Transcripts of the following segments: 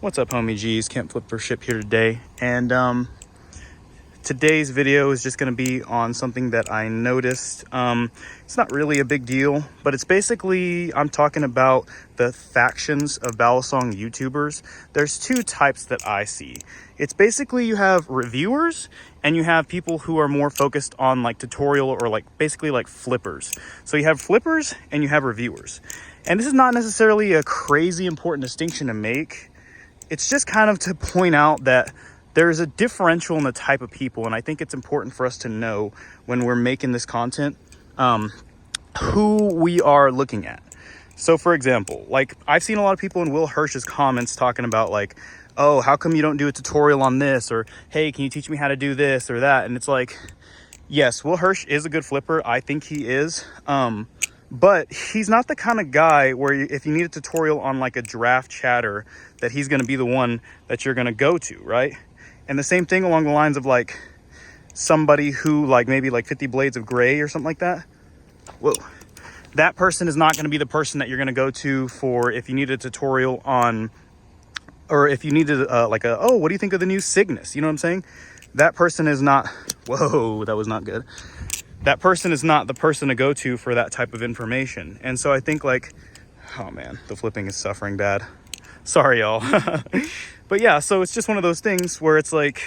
What's up, homie G's? Can't flip for ship here today. And today's video is just going to be on something that I noticed. It's not really a big deal, but it's basically, I'm talking about the factions of Balisong YouTubers. There's two types that I see. It's basically you have reviewers and you have people who are more focused on like tutorial or like basically like flippers. So you have flippers and you have reviewers. And this is not necessarily a crazy important distinction to make. It's just kind of to point out that there's a differential in the type of people, and I think it's important for us to know when we're making this content who we are looking at. So for example, like I've seen a lot of people in Will Hirsch's comments talking about like, oh, how come you don't do a tutorial on this? Or, hey, can you teach me how to do this or that? And it's like, yes, Will Hirsch is a good flipper. I think he is. But he's not the kind of guy where if you need a tutorial on like a giraffe chatter, that he's going to be the one that you're going to go to, right? And the same thing along the lines of like somebody who like maybe like 50 Blades of Gray or something like that. Whoa. That person is not going to be the person that you're going to go to for if you need a tutorial on, or if you needed like a, oh, what do you think of the new Cygnus? You know what I'm saying? That person is not, whoa, that was not good. That person is not the person to go to for that type of information. And so I think like, oh man, the flipping is suffering bad. Sorry, y'all. But yeah, so it's just one of those things where it's like,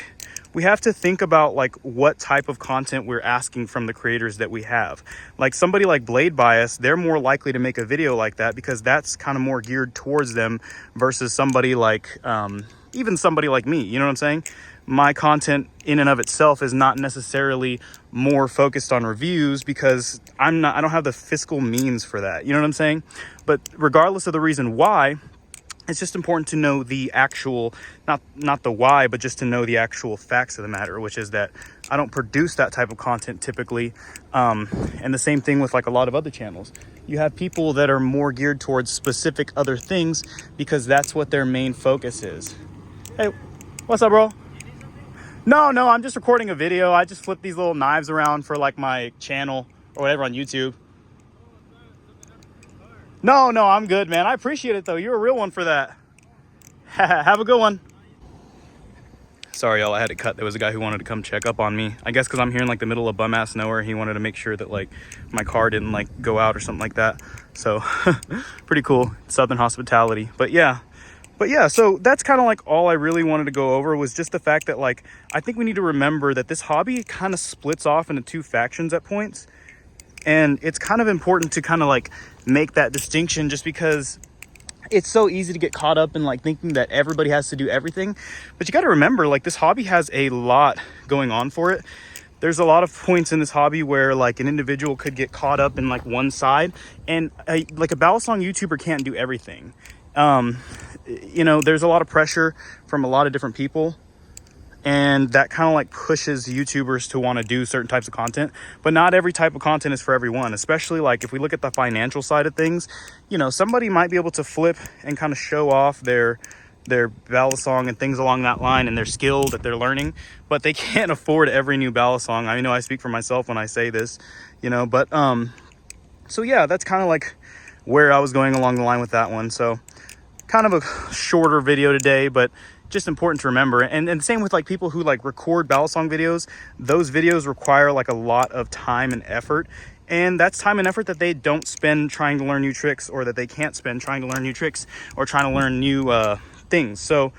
we have to think about like what type of content we're asking from the creators that we have. Like somebody like Blade Bias, they're more likely to make a video like that because that's kind of more geared towards them versus somebody like, even somebody like me, you know what I'm saying? My content in and of itself is not necessarily more focused on reviews because I don't have the fiscal means for that. You know what I'm saying? But regardless of the reason why, it's just important to know the actual, not the why, but just to know the actual facts of the matter, which is that I don't produce that type of content typically. And the same thing with like a lot of other channels. You have people that are more geared towards specific other things because that's what their main focus is. Hey, what's up, bro? No, I'm just recording a video. I just flip these little knives around for like my channel or whatever on YouTube. No, I'm good, man. I appreciate it though. You're a real one for that. Have a good one. Sorry, y'all, I had to cut. There was a guy who wanted to come check up on me. I guess because I'm here in like the middle of bum ass nowhere. He wanted to make sure that like my car didn't like go out or something like that. So pretty cool. Southern hospitality. But yeah, so that's kind of like all I really wanted to go over was just the fact that like, I think we need to remember that this hobby kind of splits off into two factions at points. And it's kind of important to kind of like make that distinction just because it's so easy to get caught up in like thinking that everybody has to do everything. But you got to remember like this hobby has a lot going on for it. There's a lot of points in this hobby where like an individual could get caught up in like one side, and like a Balisong YouTuber can't do everything. You know, there's a lot of pressure from a lot of different people, and that kind of like pushes YouTubers to want to do certain types of content, but not every type of content is for everyone. Especially like if we look at the financial side of things, you know, somebody might be able to flip and kind of show off their Balisong and things along that line and their skill that they're learning, but they can't afford every new Balisong. I know I speak for myself when I say this, you know, but so yeah, that's kind of like where I was going along the line with that one. So kind of a shorter video today, but just important to remember. And same with like people who like record Balisong videos. Those videos require like a lot of time and effort, and that's time and effort that they don't spend trying to learn new tricks, or that they can't spend trying to learn new tricks or trying to learn new things. So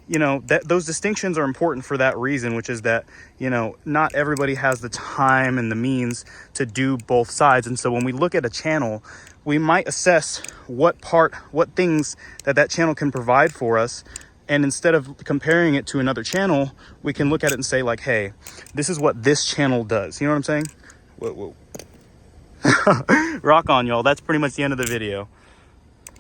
you know, that those distinctions are important for that reason, which is that, you know, not everybody has the time and the means to do both sides. And so when we look at a channel, we might assess what things that channel can provide for us. And instead of comparing it to another channel, we can look at it and say like, hey, this is what this channel does. You know what I'm saying? Whoa. Rock on, y'all. That's pretty much the end of the video.